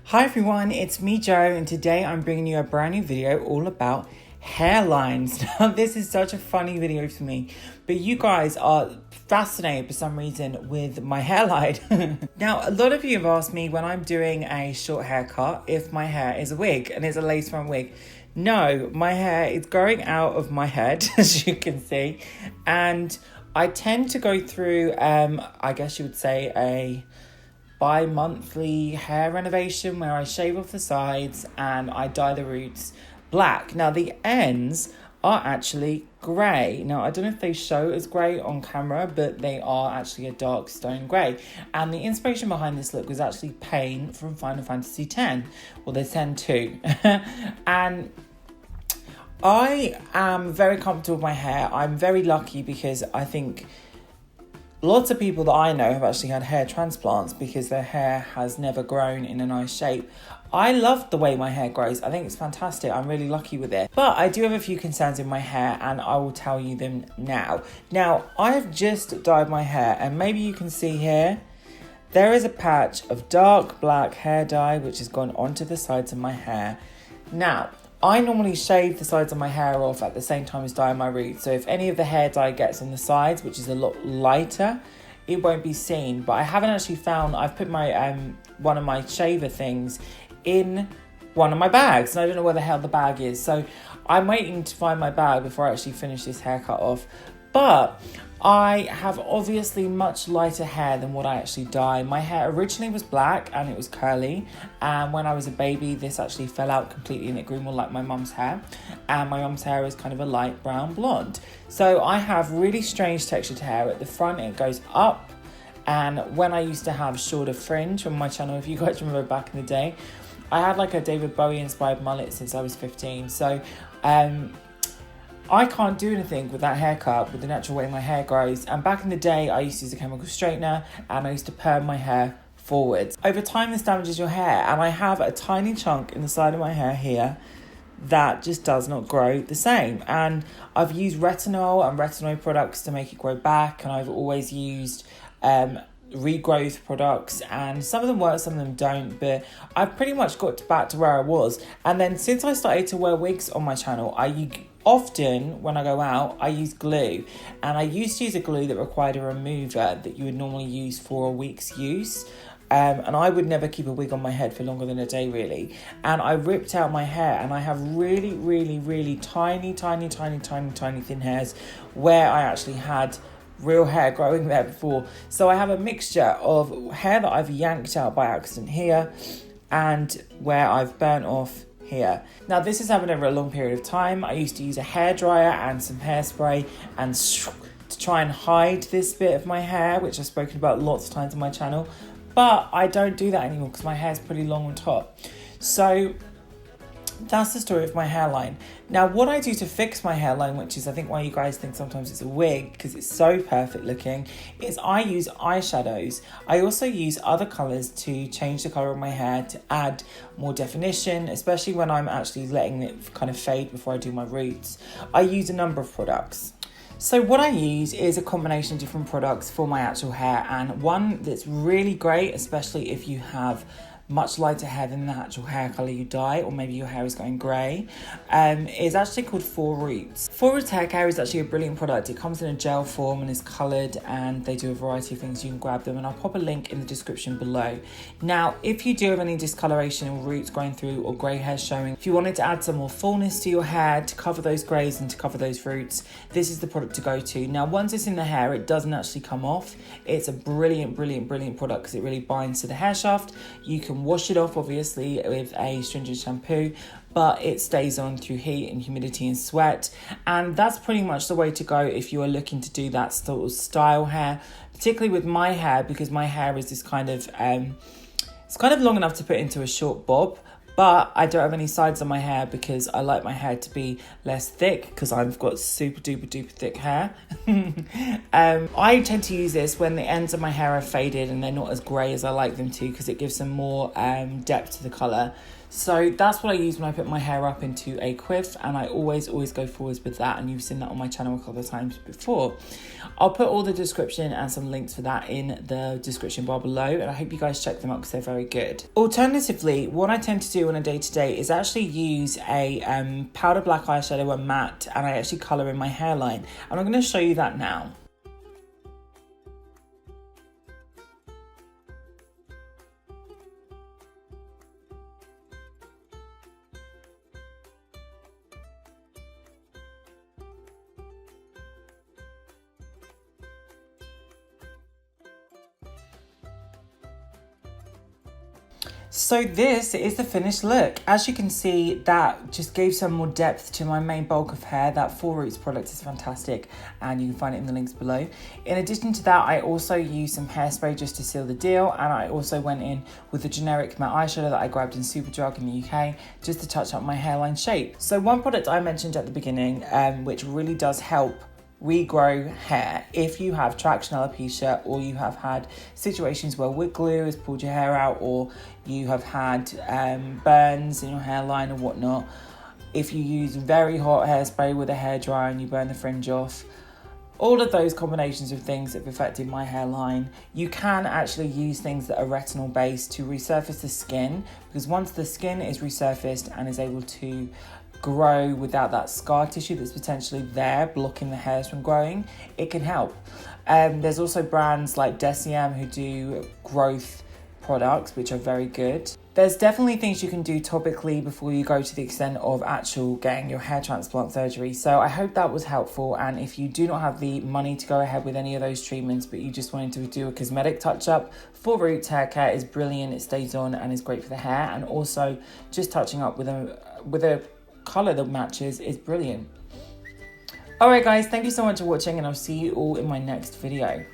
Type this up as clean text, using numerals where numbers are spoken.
Hi everyone, it's me Joe, and today I'm bringing you a brand new video all about hairlines. Now this is such a funny video for me, but you guys are fascinated for some reason with my hairline. Now a lot of you have asked me when I'm doing a short haircut if my hair is a wig, and it's a lace front wig. No, my hair is growing out of my head, as you can see, and I tend to go through, I guess you would say, a bi-monthly hair renovation where I shave off the sides and I dye the roots black. Now the ends are actually grey. Now I don't know if they show as grey on camera, but they are actually a dark stone grey. And the inspiration behind this look was actually Pain from Final Fantasy X, well there's 10 too. And I am very comfortable with my hair. I'm very lucky because I think lots of people that I know have actually had hair transplants because their hair has never grown in a nice shape. I love the way my hair grows. I think it's fantastic. I'm really lucky with it. But I do have a few concerns in my hair and I will tell you them now. Now, I have just dyed my hair and maybe you can see here, there is a patch of dark black hair dye which has gone onto the sides of my hair. Now, I normally shave the sides of my hair off at the same time as dyeing my roots. So if any of the hair dye gets on the sides, which is a lot lighter, it won't be seen. But I haven't actually found, I've put my one of my shaver things in one of my bags. And I don't know where the hell the bag is. So I'm waiting to find my bag before I actually finish this haircut off. But I have obviously much lighter hair than what I actually dye. My hair originally was black and it was curly. And when I was a baby, this actually fell out completely and it grew more like my mum's hair. And my mum's hair is kind of a light brown blonde. So I have really strange textured hair. At the front, it goes up. And when I used to have shorter fringe on my channel, if you guys remember back in the day, I had like a David Bowie inspired mullet since I was 15. So, I can't do anything with that haircut, with the natural way my hair grows. And back in the day, I used to use a chemical straightener and I used to perm my hair forwards. Over time, this damages your hair. And I have a tiny chunk in the side of my hair here that just does not grow the same. And I've used retinol and retinoid products to make it grow back. And I've always used regrowth products, and some of them work, some of them don't, but I've pretty much got back to where I was. And then since I started to wear wigs on my channel, often when I go out, I use glue, and I used to use a glue that required a remover that you would normally use for a week's use. And I would never keep a wig on my head for longer than a day, really. And I ripped out my hair, and I have really, really, really tiny thin hairs where I actually had real hair growing there before. So I have a mixture of hair that I've yanked out by accident here and where I've burnt off here. Now this has happened over a long period of time. I used to use a hairdryer and some hairspray and to try and hide this bit of my hair, which I've spoken about lots of times on my channel, but I don't do that anymore because my hair's pretty long on top. So that's the story of my hairline. Now what I do to fix my hairline, which is I think why you guys think sometimes it's a wig because it's so perfect looking, is I use eyeshadows. I also use other colours to change the colour of my hair to add more definition, especially when I'm actually letting it kind of fade before I do my roots. I use a number of products. So what I use is a combination of different products for my actual hair, and one that's really great, especially if you have much lighter hair than the actual hair colour you dye, or maybe your hair is going grey, is actually called 4 Roots. 4 Roots hair care is actually a brilliant product. It comes in a gel form and is coloured, and they do a variety of things. You can grab them, and I'll pop a link in the description below. Now, if you do have any discoloration or roots going through or grey hair showing, if you wanted to add some more fullness to your hair to cover those greys and to cover those roots, this is the product to go to. Now, once it's in the hair, it doesn't actually come off. It's a brilliant product because it really binds to the hair shaft. You can wash it off obviously with a stringent shampoo, but it stays on through heat and humidity and sweat, and that's pretty much the way to go if you are looking to do that sort of style hair, particularly with my hair, because my hair is this kind of it's kind of long enough to put into a short bob, but I don't have any sides on my hair because I like my hair to be less thick because I've got super duper thick hair. I tend to use this when the ends of my hair are faded and they're not as grey as I like them to, because it gives them more depth to the colour. So that's what I use when I put my hair up into a quiff, and I always go forwards with that, and you've seen that on my channel a couple of times before. I'll put all the description and some links for that in the description bar below, and I hope you guys check them out because they're very good. Alternatively, what I tend to do on a day-to-day is actually use a powder black eyeshadow, a matte, and I actually colour in my hairline, and I'm going to show you that now. So this is the finished look. As you can see, that just gave some more depth to my main bulk of hair. That 4 Roots product is fantastic, and you can find it in the links below. In addition to that, I also used some hairspray just to seal the deal, and I also went in with the generic matte eyeshadow that I grabbed in Superdrug in the UK just to touch up my hairline shape. So one product I mentioned at the beginning, which really does help regrow hair if you have traction alopecia, or you have had situations where wig glue has pulled your hair out, or you have had burns in your hairline or whatnot. If you use very hot hairspray with a hairdryer and you burn the fringe off, all of those combinations of things that have affected my hairline, you can actually use things that are retinol based to resurface the skin, because once the skin is resurfaced and is able to grow without that scar tissue that's potentially there blocking the hairs from growing, it can help. There's also brands like Deciem who do growth products which are very good. There's definitely things you can do topically before you go to the extent of actual getting your hair transplant surgery. So I hope that was helpful, and if you do not have the money to go ahead with any of those treatments but you just wanted to do a cosmetic touch up, 4 Roots hair care is brilliant. It stays on and is great for the hair, and also just touching up with a colour that matches is brilliant. Alright guys, thank you so much for watching, and I'll see you all in my next video.